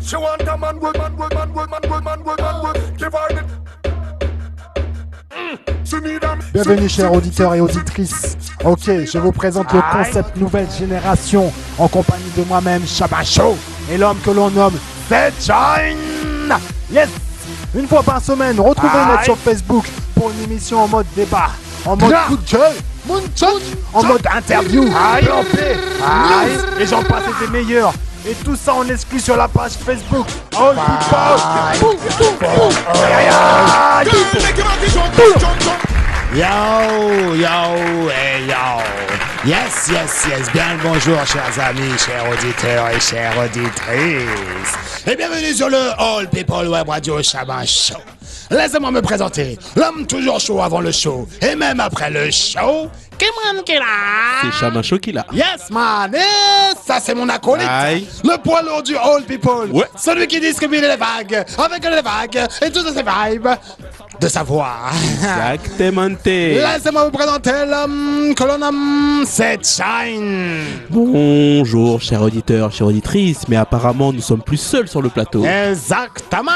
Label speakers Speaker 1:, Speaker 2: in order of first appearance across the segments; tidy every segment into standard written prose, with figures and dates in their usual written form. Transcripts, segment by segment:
Speaker 1: She want a man, good man, good man, good man, good man, good man, good. Give her the.
Speaker 2: Bienvenue chers auditeurs et auditrices. Ok, je vous présente le concept nouvelle génération en compagnie de moi-même, Shabba Show, et l'homme que l'on nomme Setshine. Yes. Une fois par semaine, retrouvez-nous sur Facebook pour une émission en mode débat, en mode coup de gueule, en mode interview, et j'en passe des meilleurs. Et tout ça en exclu sur la page Facebook. Oh,
Speaker 3: Yes, bien le bonjour, chers amis, chers auditeurs et chères auditrices. Et bienvenue sur le All People Web Radio Shabba Show. Laissez-moi me présenter, l'homme toujours chaud avant le show, et même après le show.
Speaker 4: C'est Shabba Show qui l'a.
Speaker 3: Yes man, et ça c'est mon acolyte, le poids lourd du All People, celui qui distribue les vagues, avec les vagues, et toutes ces vibes de sa voix.
Speaker 4: Exactement.
Speaker 3: Laissez-moi vous présenter l'homme que l'on nomme Setshine.
Speaker 4: Bonjour chers auditeurs, chères auditrices, mais apparemment nous sommes plus seuls sur le plateau.
Speaker 3: Exactement,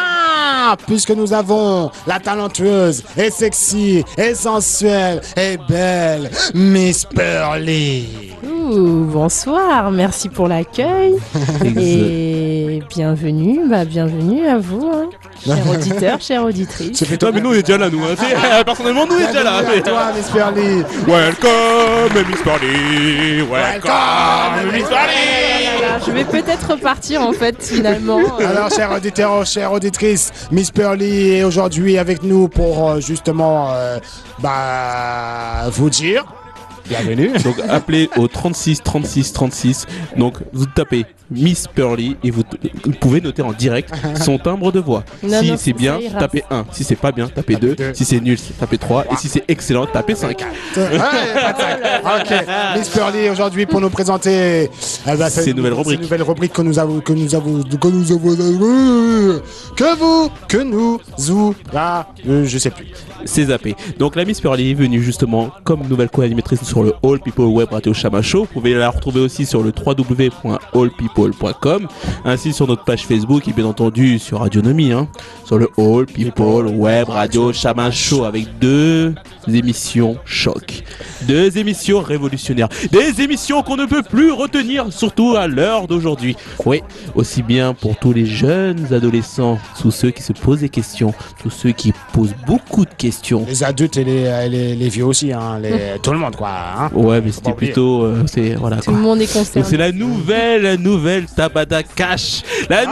Speaker 3: puisque nous avons la talentueuse et sexy et sensuelle et belle Miss Pearly.
Speaker 5: Bonsoir, merci pour l'accueil et bienvenue à vous, chers auditeurs, chères auditrices.
Speaker 3: C'est plutôt,
Speaker 4: mais nous on est déjà là, nous. Personnellement, nous on est déjà là.
Speaker 3: Toi, Miss Pearly.
Speaker 4: Welcome, Miss Pearly. Welcome, Miss Pearly.
Speaker 5: Je vais peut-être repartir en fait, finalement.
Speaker 3: Alors, chers auditeurs, chères auditrices, Miss Pearly est aujourd'hui avec nous pour justement vous dire. Bienvenue.
Speaker 4: Donc appelez au 36 36 36. Donc vous tapez Miss Pearly et vous pouvez noter en direct son timbre de voix. Si c'est bien, tapez 1. Si c'est pas bien, tapez 2. Si c'est nul, tapez 3. Et si c'est excellent, tapez 5.
Speaker 3: Ok. Miss Pearly aujourd'hui pour nous présenter
Speaker 4: ces nouvelles rubriques.
Speaker 3: Nouvelle rubrique que nous je sais plus.
Speaker 4: C'est zappé. Donc la Miss Pearly est venue justement comme nouvelle co-animatrice sur le All People Web Radio Shabba Show. Vous pouvez la retrouver aussi sur le www.allpeople.com, ainsi sur notre page Facebook et bien entendu sur Radionomie, sur le All People Web Radio Shabba Show, avec 2 émissions choc, 2 émissions révolutionnaires, des émissions qu'on ne peut plus retenir, surtout à l'heure d'aujourd'hui. Oui, aussi bien pour tous les jeunes adolescents, tous ceux qui se posent des questions, tous ceux qui posent beaucoup de questions.
Speaker 3: Les adultes et les vieux aussi, tout le monde quoi.
Speaker 4: Ouais, mais c'était plutôt, voilà.
Speaker 5: Tout le monde est concerné.
Speaker 4: Donc c'est la nouvelle Tabata Cash, la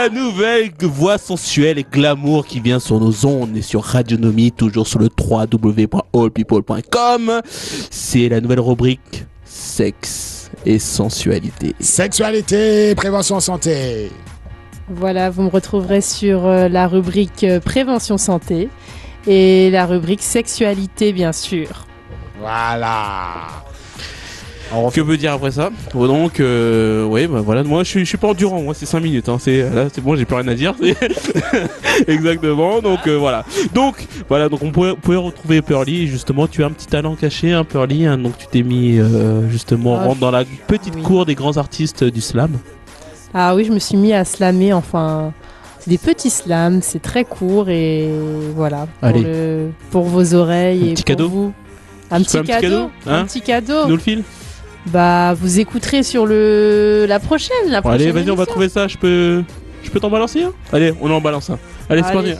Speaker 4: nouvelle voix sensuelle et glamour qui vient sur nos ondes et sur Radionomie, toujours sur le www.allpeople.com. C'est la nouvelle rubrique sexe et sensualité.
Speaker 3: Sexualité, prévention santé.
Speaker 5: Voilà, vous me retrouverez sur la rubrique prévention santé et la rubrique sexualité, bien sûr.
Speaker 3: Voilà.
Speaker 4: Que veut dire après ça? Donc, voilà, moi je suis pas endurant, moi c'est 5 minutes, là c'est bon, j'ai plus rien à dire. Exactement, donc voilà. Donc on pouvait retrouver Pearly, justement, tu as un petit talent caché, Pearly, donc tu t'es mis rentre dans la petite cour des grands artistes du slam.
Speaker 5: Ah oui, je me suis mis à slammer, c'est des petits slams, c'est très court et voilà, pour vos oreilles et
Speaker 4: cadeau.
Speaker 5: Vous. Un petit cadeau.
Speaker 4: Nous le file.
Speaker 5: Vous écouterez sur la prochaine.
Speaker 4: Allez, vas-y, on va trouver ça. Je peux t'en balancer un? Allez, on en balance un. Allez, c'est parti.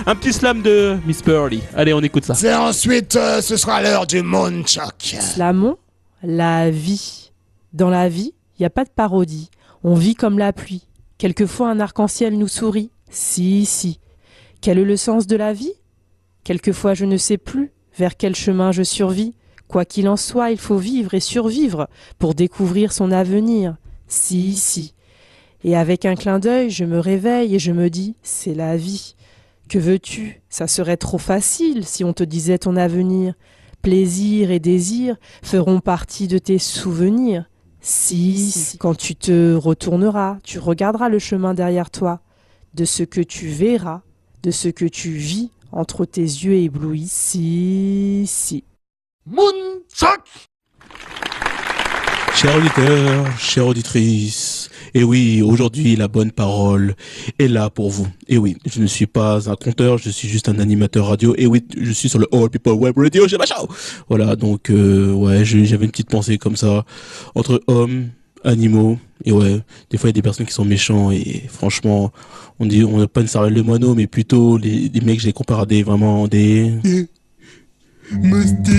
Speaker 4: Un petit slam de Miss Pearly. Allez, on écoute ça.
Speaker 3: C'est ensuite, ce sera l'heure du Moonchuck.
Speaker 5: Slamons la vie. Dans la vie, il n'y a pas de parodie. On vit comme la pluie. Quelquefois, un arc-en-ciel nous sourit. Si. Quel est le sens de la vie? Quelquefois, je ne sais plus vers quel chemin je survis. Quoi qu'il en soit, il faut vivre et survivre pour découvrir son avenir. Si. Et avec un clin d'œil, je me réveille et je me dis, c'est la vie. Que veux-tu? Ça serait trop facile si on te disait ton avenir. Plaisir et désir feront partie de tes souvenirs. Si, quand tu te retourneras, tu regarderas le chemin derrière toi, de ce que tu verras, de ce que tu vis entre tes yeux éblouis. Si.
Speaker 3: Moonchuck.
Speaker 4: Chers auditeurs, chères auditrices, et oui, aujourd'hui, la bonne parole est là pour vous. Et oui, je ne suis pas un conteur, je suis juste un animateur radio. Et oui, je suis sur le All People Web Radio, Shabba Show. Voilà, donc, ouais, j'avais une petite pensée comme ça, entre hommes, animaux, et ouais, des fois, il y a des personnes qui sont méchants, et franchement, on n'a pas une cervelle de moineau, mais plutôt, les mecs, je les compare à vraiment des...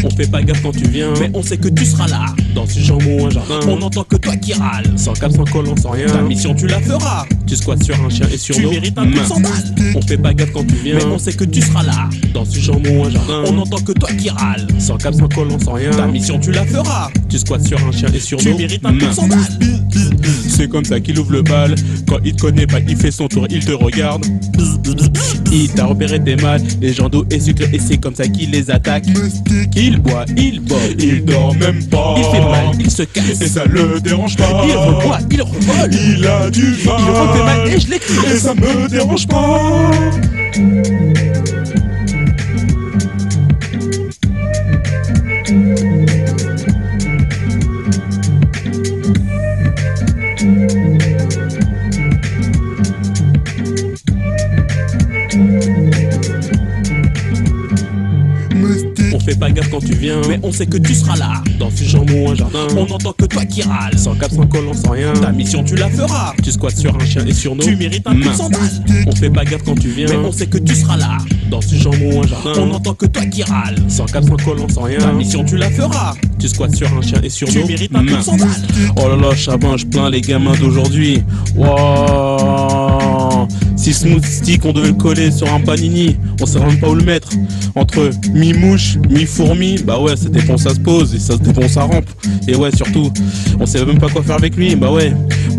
Speaker 6: On fait pas gaffe quand tu viens, mais on sait que tu seras là. Dans ce champ ou un jardin, on entend que toi qui râles. Sans cap, sans collant, sans rien, ta mission tu la feras. Tu squattes sur un chien et sur nos mérites un coup de 100 balles. On fait pas gaffe quand tu viens, mais on sait que tu seras là. Dans ce champ ou un jardin, on entend que toi qui râles. Sans cap, sans collant, sans rien, ta mission tu la feras. Tu squattes sur un chien et sur nos mérites un coup de 100 balles.
Speaker 4: C'est comme ça qu'il ouvre le bal. Quand il te connaît pas, il fait son tour, il te regarde. Il t'a repéré tes mal, les gens d'eau et sucre, et c'est comme ça qu'il les attaque. Il boit, il boit,
Speaker 6: Il dort même pas,
Speaker 4: il fait mal, il se casse.
Speaker 6: et ça le dérange pas.
Speaker 4: Il reboit, il revole.
Speaker 6: Il a du mal,
Speaker 4: Il refait mal et je l'écris.
Speaker 6: et ça me dérange pas.
Speaker 4: On fait pas gaffe quand tu viens,
Speaker 6: Mais on sait que tu seras là.
Speaker 4: dans ce champ ou un jardin.
Speaker 6: On entend que toi qui râles.
Speaker 4: Sans cap, sans collant, sans rien.
Speaker 6: Ta mission tu la feras.
Speaker 4: Tu squattes sur un chien et sur nos
Speaker 6: Tu mérites un coup de 100 balles.
Speaker 4: On fait pas gaffe quand tu viens,
Speaker 6: Mais on sait que tu seras là.
Speaker 4: dans ce champ ou un jardin.
Speaker 6: On entend que toi qui râles.
Speaker 4: Sans cap, sans collant, sans rien.
Speaker 6: Ta mission tu la feras.
Speaker 4: Tu squattes sur un chien et sur
Speaker 6: Tu
Speaker 4: nos
Speaker 6: mérites un coup de 100 balles.
Speaker 4: Oh là là, Chabin, je plains les gamins d'aujourd'hui. Wow. Si Smooth Stick, on devait le coller sur un panini, on sait même pas où le mettre. Entre mi-mouche, mi-fourmi, bah ouais, ça dépend, ça se pose et ça dépend, ça rampe. Et ouais, surtout, on sait même pas quoi faire avec lui, bah ouais.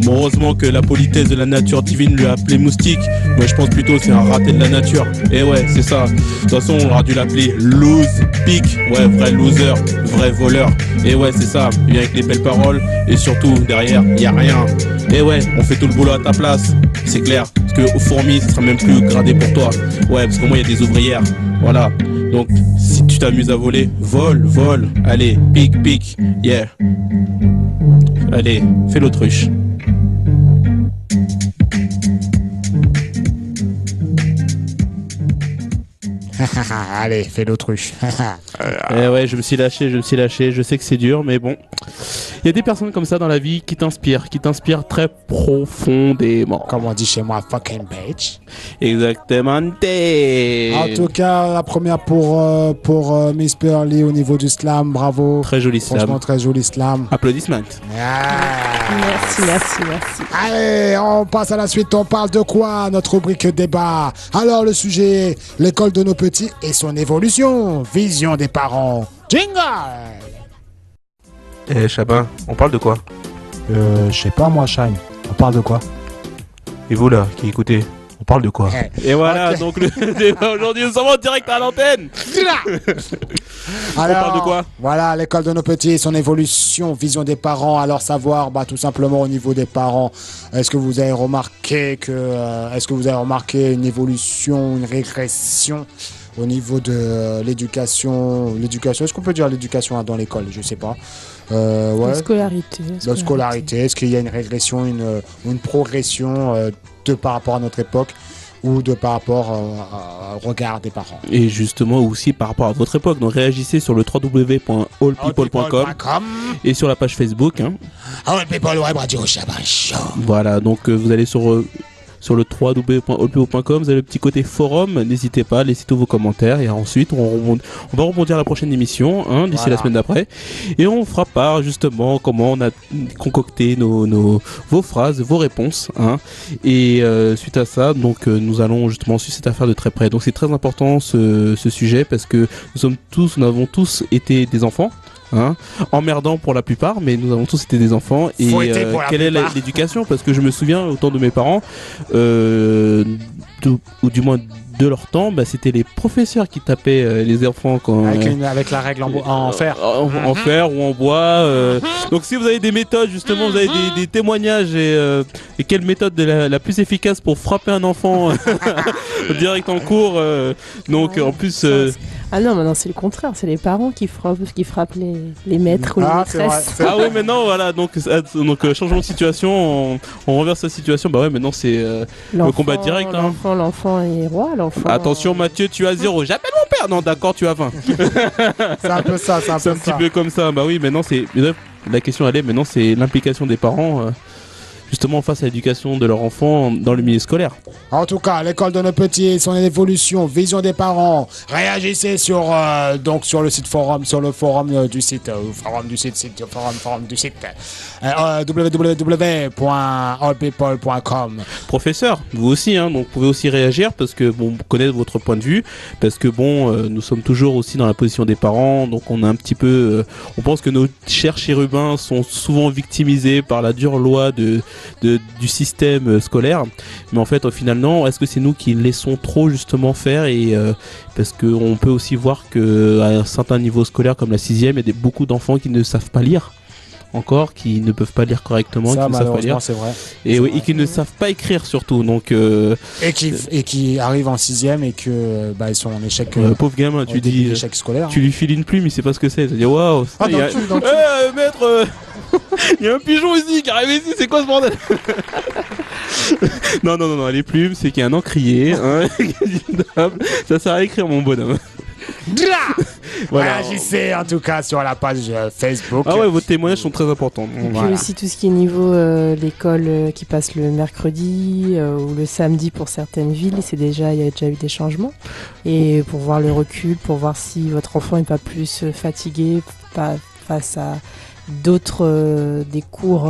Speaker 4: Bon, heureusement que la politesse de la nature divine lui a appelé moustique. Moi, je pense plutôt que c'est un raté de la nature. Et ouais, c'est ça. De toute façon, on aurait dû l'appeler lose pick. Ouais, vrai loser, vrai voleur. Et ouais, c'est ça. Il vient avec les belles paroles. Et surtout, derrière, y a rien. Et ouais, on fait tout le boulot à ta place. C'est clair. Parce que aux fourmis, ce sera même plus gradé pour toi. Ouais, parce qu'au moins, il y a des ouvrières. Voilà. Donc, si tu t'amuses à voler, vole, vole. Allez, pique, pique. Yeah. Allez, fais l'autruche.
Speaker 3: Allez, fais l'autruche.
Speaker 4: Eh ouais, je me suis lâché, je sais que c'est dur, mais bon. Il y a des personnes comme ça dans la vie qui t'inspirent très profondément.
Speaker 3: Comme on dit chez moi, fucking bitch.
Speaker 4: Exactement.
Speaker 2: En tout cas, la première pour Miss Pearly au niveau du slam, bravo.
Speaker 4: Très joli slam.
Speaker 2: Franchement, très joli slam.
Speaker 4: Applaudissements.
Speaker 5: Merci.
Speaker 2: Allez, on passe à la suite. On parle de quoi? Notre rubrique débat. Alors, le sujet, l'école de nos petits et son évolution. Vision des parents. Jingle!
Speaker 4: Eh Chabin, on parle de quoi?
Speaker 2: Je sais pas, moi, Shine. On parle de quoi?
Speaker 4: Et vous là, qui écoutez, on parle de quoi? Et voilà,
Speaker 2: Ok.
Speaker 4: donc le débat aujourd'hui, nous sommes en direct à l'antenne.
Speaker 2: Alors,
Speaker 4: parle de quoi?
Speaker 2: Voilà, l'école de nos petits et son évolution, vision des parents. Alors savoir, tout simplement au niveau des parents, est-ce que vous avez remarqué une évolution, une régression au niveau de l'éducation? Est-ce qu'on peut dire l'éducation dans l'école? Je sais pas. Ouais.
Speaker 5: La scolarité.
Speaker 2: La scolarité, est-ce qu'il y a une régression, une progression de par rapport à notre époque ou de par rapport au regard des parents?
Speaker 4: Et justement aussi par rapport à votre époque, donc réagissez sur le www.allpeople.com et sur la page Facebook. Hein.
Speaker 3: All People Web Radio Shabba Show.
Speaker 4: Voilà, donc vous allez sur le www.allpeople.com, vous avez le petit côté forum, n'hésitez pas, laissez tous vos commentaires et ensuite on va rebondir à la prochaine émission d'ici
Speaker 2: Voilà.
Speaker 4: la semaine d'après et on fera part justement comment on a concocté vos phrases, vos réponses et suite à ça donc nous allons justement suivre cette affaire de très près. Donc c'est très important ce sujet parce que nous avons tous été des enfants. Emmerdant pour la plupart, mais nous avons tous été des enfants. Et quelle est l'éducation? Parce que je me souviens au temps de mes parents, ou du moins de leur temps, c'était les professeurs qui tapaient les enfants quand,
Speaker 2: avec la règle en fer.
Speaker 4: en fer ou en bois. Donc si vous avez des méthodes, justement, vous avez des témoignages et quelle méthode est la plus efficace pour frapper un enfant direct en cours. Donc en plus...
Speaker 5: Ah non, maintenant c'est le contraire, c'est les parents qui frappent les maîtres ou les
Speaker 2: Ah, c'est vrai,
Speaker 5: maîtresses.
Speaker 2: c'est
Speaker 4: Ah oui, maintenant voilà, donc changement de situation, on renverse la situation. Bah ouais, maintenant c'est le combat direct. Hein.
Speaker 5: L'enfant est roi, l'enfant.
Speaker 4: Attention Mathieu, tu as 0. J'appelle mon père. Non, d'accord, tu as 20.
Speaker 2: c'est un peu ça, c'est un
Speaker 4: C'est
Speaker 2: peu
Speaker 4: un petit
Speaker 2: ça.
Speaker 4: peu comme ça. Bah oui, maintenant c'est la question elle est maintenant c'est l'implication des parents. Justement face à l'éducation de leur enfant dans le milieu scolaire.
Speaker 3: En tout cas, l'école de nos petits, son évolution, vision des parents. Réagissez sur le site forum, sur le forum du site, forum du site www.allpeople.com.
Speaker 4: Professeur, vous aussi, hein, donc vous pouvez aussi réagir parce que bon, connaître votre point de vue, parce que bon, nous sommes toujours aussi dans la position des parents, donc on a un petit peu, on pense que nos chers chérubins sont souvent victimisés par la dure loi du système scolaire, mais en fait au final non, est-ce que c'est nous qui laissons trop justement faire et parce qu'on peut aussi voir que à un certain niveau scolaire comme la 6e, il y a beaucoup d'enfants qui ne savent pas lire encore, qui ne peuvent pas lire correctement,
Speaker 2: Ça,
Speaker 4: qui ne savent pas lire
Speaker 2: malheureusement, c'est vrai.
Speaker 4: et, oui,
Speaker 2: vrai.
Speaker 4: et qui ne savent pas écrire surtout, donc
Speaker 2: Et qui arrivent en 6ème et que ils sont en échec.
Speaker 4: pauvre gamin, tu
Speaker 2: au début
Speaker 4: dis
Speaker 2: d'échec scolaire.
Speaker 4: tu lui files une plume, il sait pas ce que c'est, tu dis waouh,
Speaker 2: Ah,
Speaker 4: il y a-
Speaker 2: dans le cul.
Speaker 4: maître, il y a un pigeon ici qui arrive ici, c'est quoi ce bordel? non, les plumes, c'est qu'il y a un encrier, hein, ça sert à écrire mon bonhomme. Voilà.
Speaker 3: Réagissez en tout cas sur la page Facebook.
Speaker 4: Ah ouais, vos témoignages sont très importants.
Speaker 5: Et puis
Speaker 3: Voilà.
Speaker 5: aussi tout ce qui est niveau l'école qui passe le mercredi ou le samedi pour certaines villes, il y a déjà eu des changements. Et pour voir le recul, pour voir si votre enfant n'est pas plus fatigué face à d'autres des cours,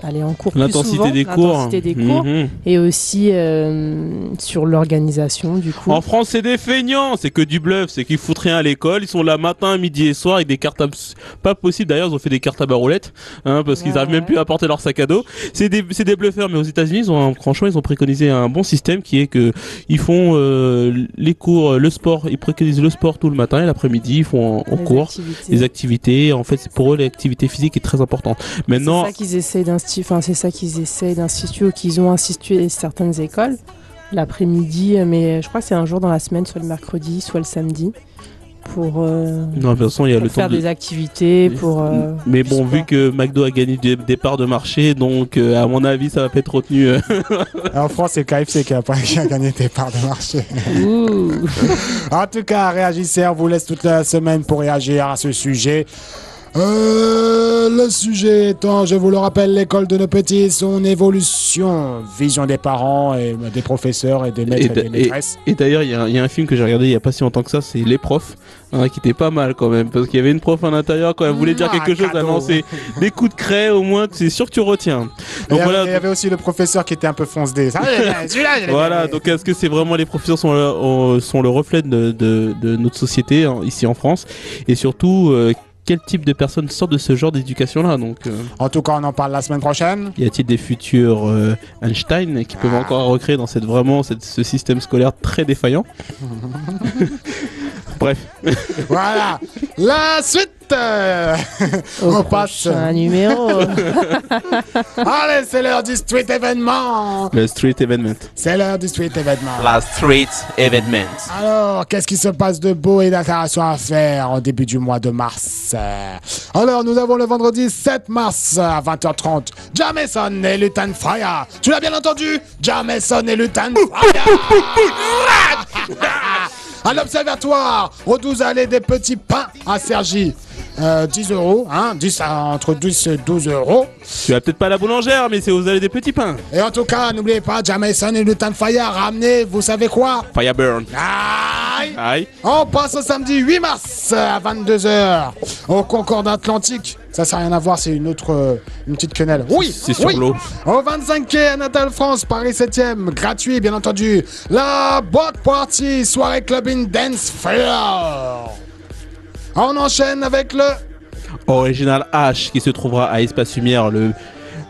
Speaker 5: aller en cours plus
Speaker 4: L'intensité
Speaker 5: souvent,
Speaker 4: des cours.
Speaker 5: l'intensité des cours,
Speaker 4: Mhm.
Speaker 5: et aussi sur l'organisation du coup.
Speaker 4: En France, c'est des feignants, c'est que du bluff, c'est qu'ils foutent rien à l'école, ils sont là matin, midi et soir avec des cartables pas possible. D'ailleurs, ils ont fait des cartables à roulettes, hein, parce qu'ils
Speaker 5: Ouais,
Speaker 4: arrivent même plus à porter leur sac à dos. C'est des bluffeurs, mais aux États-Unis, franchement, ils ont préconisé un bon système qui est que ils font les cours, le sport, ils préconisent le sport tout le matin et l'après-midi, ils font en
Speaker 5: Les
Speaker 4: cours
Speaker 5: activités.
Speaker 4: des activités. En fait, pour eux, l'activité physique est très importante. Maintenant,
Speaker 5: C'est ça qu'ils essayent d'instituer ou qu'ils ont institué certaines écoles l'après-midi, mais je crois que c'est un jour dans la semaine, soit le mercredi, soit le samedi, pour,
Speaker 4: non, de toute façon, il y a
Speaker 5: pour
Speaker 4: le temps
Speaker 5: faire
Speaker 4: de...
Speaker 5: des activités, pour...
Speaker 4: Mais
Speaker 5: du
Speaker 4: bon, vu
Speaker 5: sport.
Speaker 4: que McDo a gagné des parts de marché, donc à mon avis, ça va pas être retenu.
Speaker 2: En France, c'est KFC qui a gagné des parts de marché.
Speaker 5: Ouh.
Speaker 3: En tout cas, réagissez, on vous laisse toute la semaine pour réagir à ce sujet. Le sujet étant, je vous le rappelle, l'école de nos petits, son évolution, vision des parents et des professeurs et des maîtres et des maîtresses.
Speaker 4: Et d'ailleurs, il y a un film que j'ai regardé il y a pas si longtemps que ça, c'est Les Profs, hein, qui était pas mal quand même, parce qu'il y avait une prof à l'intérieur quand elle voulait dire quelque chose, elle
Speaker 3: cadeau.
Speaker 4: lançait des coups de craie, au moins, c'est sûr que tu retiens. Donc
Speaker 2: Et
Speaker 4: voilà.
Speaker 2: il y avait aussi le professeur qui était un peu foncedé.
Speaker 4: Voilà, donc est-ce que c'est vraiment les professeurs sont le reflet de notre société hein, ici en France, et surtout quel type de personnes sortent de ce genre d'éducation-là? Donc,
Speaker 3: En tout cas, on en parle la semaine prochaine.
Speaker 4: y a-t-il des futurs Einstein qui peuvent encore recréer dans ce système scolaire très défaillant? Bref.
Speaker 3: Voilà. La suite.
Speaker 5: Au
Speaker 3: On passe.
Speaker 5: prochain numéro.
Speaker 3: Allez, c'est l'heure du street événement.
Speaker 4: Le street event.
Speaker 3: C'est l'heure du street événement.
Speaker 7: La Street Event.
Speaker 3: Alors, qu'est-ce qui se passe de beau et d'intéressant à faire au début du mois de mars? Alors, nous avons le vendredi 7 mars à 20h30. Jameson et Lutan Frya. Tu l'as bien entendu? Jameson et Lutan Frya. À l'observatoire, au 12 allées des Petits Pains à Cergy. 10 euros, hein, entre 10 et 12 euros.
Speaker 4: Tu vas peut-être pas à la boulangère, mais c'est aux allées des petits pains.
Speaker 3: Et en tout cas, n'oubliez pas, Jameson et Lutan Frya, ramenez, vous savez quoi?
Speaker 4: Fireburn.
Speaker 3: Aïe!
Speaker 4: Aïe.
Speaker 3: On passe au samedi 8 mars à 22h au Concorde Atlantique. Ça n'a rien à voir, c'est une petite quenelle. Oui,
Speaker 4: C'est sur
Speaker 3: oui.
Speaker 4: l'eau.
Speaker 3: Au 25 quai à Natal France, Paris 7e, gratuit bien entendu. La boîte party, soirée clubbing dance floor. On enchaîne avec le
Speaker 4: Original H qui se trouvera à Espace Lumière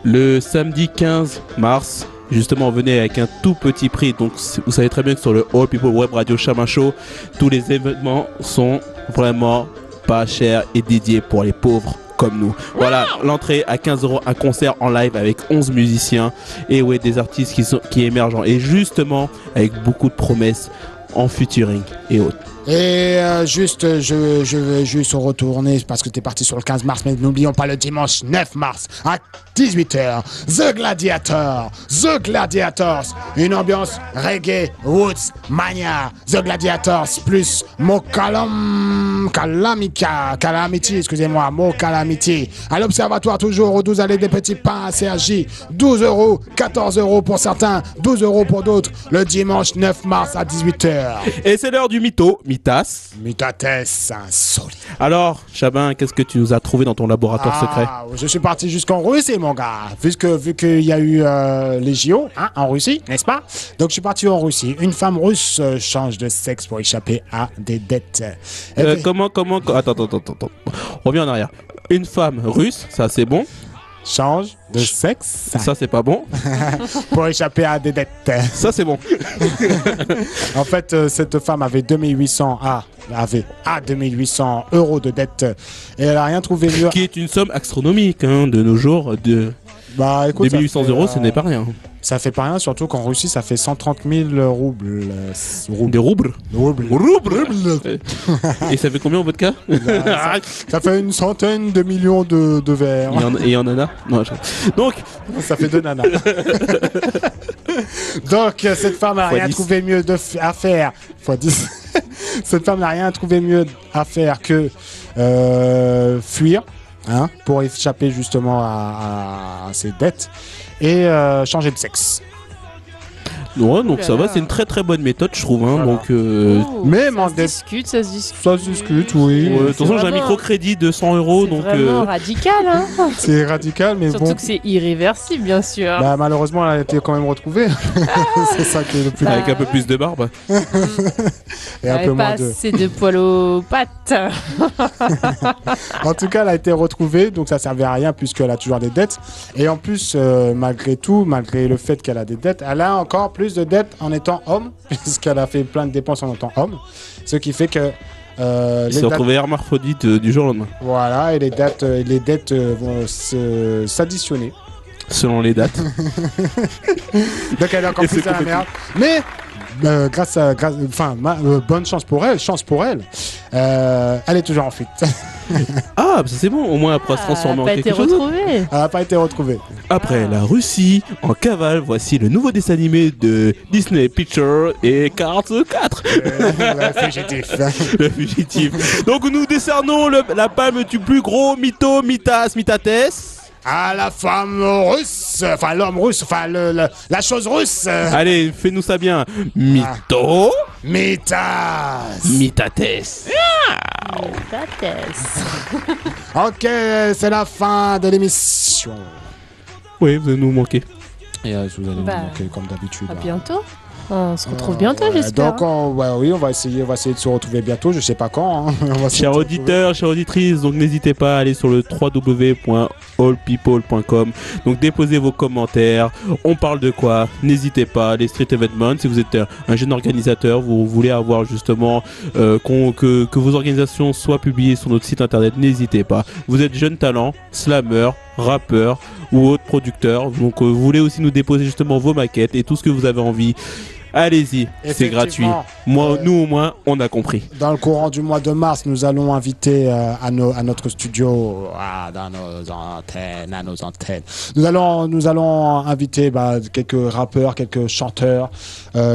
Speaker 4: le samedi 15 mars. Justement, venez avec un tout petit prix. Donc, vous savez très bien que sur le All People Web Radio Shaman Show, tous les événements sont vraiment pas chers et dédiés pour les pauvres comme nous. Voilà, l'entrée à 15 euros, un concert en live avec 11 musiciens et ouais, des artistes qui émergent et justement avec beaucoup de promesses en featuring et autres.
Speaker 3: Et je vais juste retourner parce que t'es parti sur le 15 mars, mais n'oublions pas le dimanche 9 mars à 18h. The Gladiators, une ambiance reggae, roots, mania. The Gladiators plus Mo Calamity, excusez-moi, Mo Calamity. À l'Observatoire toujours au 12 allées des Petits Pains à CRJ. 12 €, 14 € pour certains, 12 € pour d'autres. Le dimanche 9 mars à 18h.
Speaker 4: Et c'est l'heure du mytho, Mitas.
Speaker 3: Mitates insolite.
Speaker 4: Alors, Chabin, qu'est-ce que tu nous as trouvé dans ton laboratoire secret?
Speaker 3: Je suis parti jusqu'en Russie, mon gars. Vu qu'il y a eu les JO en Russie, n'est-ce pas? Donc je suis parti en Russie. Une femme russe change de sexe pour échapper à des dettes.
Speaker 4: Comment Attends. Reviens en arrière. Une femme russe, ça c'est bon.
Speaker 3: Change de sexe
Speaker 4: Ça c'est pas bon.
Speaker 3: pour échapper à des dettes.
Speaker 4: Ça c'est bon.
Speaker 3: En fait, cette femme avait 2800 € de dettes et elle a rien trouvé mieux.
Speaker 4: Qui est une somme astronomique de nos jours.
Speaker 3: Bah écoute,
Speaker 4: 2800 €, ce n'est pas rien.
Speaker 3: Ça fait pas rien, surtout qu'en Russie, ça fait 130 000 roubles.
Speaker 4: Des roubles.
Speaker 3: Roubles.
Speaker 4: Et ça fait combien en votre cas?
Speaker 3: Ça fait une centaine de millions de verres.
Speaker 4: Et il y en a non, Donc,
Speaker 3: ça fait 2 nanas. Donc, cette femme n'a rien trouvé mieux à faire. Cette femme n'a rien trouvé mieux à faire que fuir. Pour échapper justement à ses dettes et changer de sexe.
Speaker 4: Ouais, donc ça va, c'est une très très bonne méthode, je trouve.
Speaker 3: Voilà.
Speaker 4: Donc,
Speaker 3: mais
Speaker 5: ça se discute.
Speaker 3: Ça se discute, oui.
Speaker 4: de toute façon, j'ai un microcrédit de 100 €. Donc,
Speaker 5: c'est vraiment radical, hein.
Speaker 3: C'est radical, mais
Speaker 5: surtout
Speaker 3: bon.
Speaker 5: que c'est irréversible, bien sûr.
Speaker 3: Bah, malheureusement, elle a été quand même retrouvée. C'est ça qui est le plus.
Speaker 4: avec un peu plus de barbe.
Speaker 3: Et un peu
Speaker 5: pas
Speaker 3: moins de.
Speaker 5: assez de poils aux pattes.
Speaker 3: En tout cas, elle a été retrouvée, donc ça servait à rien puisqu'elle a toujours des dettes. Et en plus, malgré tout, malgré le fait qu'elle a des dettes, elle a encore plus de dettes en étant homme, puisqu'elle a fait plein de dépenses en étant homme. Ce qui fait que
Speaker 4: Il s'est retrouvé hermaphrodite du jour au lendemain.
Speaker 3: Voilà, et les dettes vont s'additionner.
Speaker 4: Selon les dates.
Speaker 3: Donc elle a encore plus à la merde. Mais bonne chance pour elle, elle est toujours en fuite.
Speaker 4: Ah, bah ça c'est bon, au moins elle pourra se transformer en quelque chose.
Speaker 3: Elle n'a pas été retrouvée.
Speaker 4: Après la Russie, en cavale, voici le nouveau dessin animé de Disney Pictures et Cars 4.
Speaker 3: Le fugitif.
Speaker 4: Le fugitif. Donc nous décernons la palme du plus gros mytho, Mitates.
Speaker 3: À la femme russe, enfin l'homme russe, enfin la chose russe.
Speaker 4: Allez, fais-nous ça bien. Mytho.
Speaker 3: Mitates. Ok, c'est la fin de l'émission.
Speaker 4: Oui, vous allez nous manquer.
Speaker 3: Et vous allez nous manquer comme d'habitude.
Speaker 5: À bientôt. On se retrouve bientôt, j'espère.
Speaker 3: Donc, on va essayer de se retrouver bientôt. Je sais pas quand.
Speaker 4: Chers auditeurs, chères auditrices, donc n'hésitez pas à aller sur le www.allpeople.com. Donc déposez vos commentaires. On parle de quoi? N'hésitez pas. Les Street Eventments, si vous êtes un jeune organisateur, vous voulez avoir justement que vos organisations soient publiées sur notre site internet, n'hésitez pas. Vous êtes jeune talent, slammer, rappeur ou autre producteur, donc vous voulez aussi nous déposer justement vos maquettes et tout ce que vous avez envie. Allez-y, c'est gratuit. Nous au moins, on a compris.
Speaker 3: Dans le courant du mois de mars, nous allons inviter à notre studio, à nos antennes. Nous allons inviter quelques rappeurs, quelques chanteurs,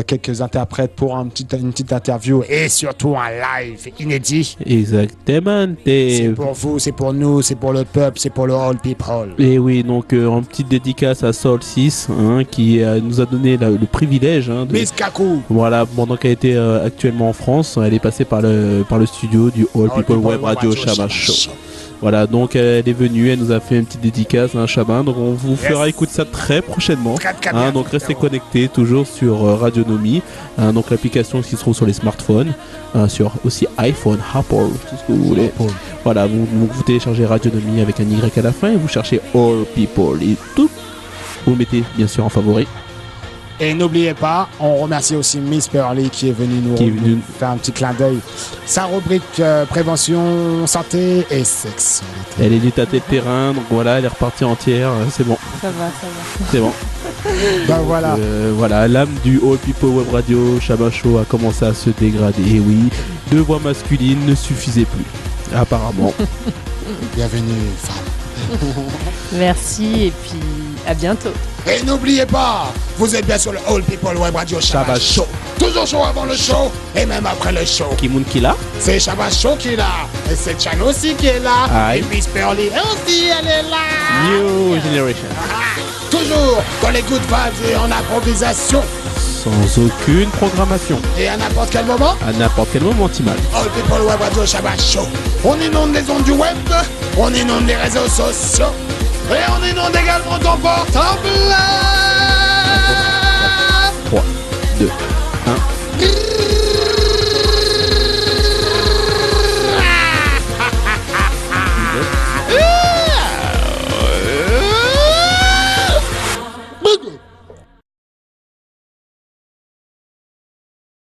Speaker 3: quelques interprètes pour une petite interview et surtout un live inédit.
Speaker 4: Exactement.
Speaker 3: C'est pour vous, c'est pour nous, c'est pour le peuple, c'est pour le all people.
Speaker 4: Et oui, donc en petite dédicace à Soul 6, qui nous a donné le privilège de
Speaker 3: Kakou.
Speaker 4: Voilà, pendant qu'elle était actuellement en France, elle est passée par le studio du All People Web Radio Shabba Show. Voilà, donc elle est venue, elle nous a fait une petite dédicace, Chabin, donc on vous fera écouter ça très prochainement. Donc restez connectés toujours sur Radionomie, donc l'application qui se trouve sur les smartphones, sur aussi iPhone, Apple, tout ce que vous voulez. Voilà, vous téléchargez Radionomie avec un Y à la fin et vous cherchez All People et tout. Vous le mettez bien sûr en favori.
Speaker 3: Et n'oubliez pas, on remercie aussi Miss Pearly qui est venue nous faire un petit clin d'œil. Sa rubrique prévention, santé et sexualité.
Speaker 4: Elle est du tâté de terrain, donc voilà, elle est repartie entière, c'est bon.
Speaker 5: Ça va.
Speaker 4: C'est bon.
Speaker 2: Ben voilà.
Speaker 4: Voilà, l'âme du All People Web Radio Shabba Show a commencé à se dégrader. Et oui, 2 voix masculines ne suffisaient plus, apparemment.
Speaker 3: Bienvenue, femme.
Speaker 5: Merci et puis à bientôt.
Speaker 3: Et n'oubliez pas, vous êtes bien sur le All People Web Radio Shabba Show. Toujours chaud avant le show et même après le show.
Speaker 4: Kimoun qui l'a.
Speaker 3: C'est Shabba Show qui est là. Et c'est Chan aussi qui est là.
Speaker 4: Aïe.
Speaker 3: Et Miss Pearly aussi, elle est là.
Speaker 4: New Generation.
Speaker 3: Toujours dans les good vibes et en improvisation.
Speaker 4: Sans aucune programmation.
Speaker 3: Et à n'importe quel moment,
Speaker 4: À n'importe quel moment, Timal.
Speaker 3: All People Web Radio Shabba Show. On inonde les ondes du web, on inonde les réseaux sociaux. Et on inonde également ton portable.
Speaker 4: 3, 2,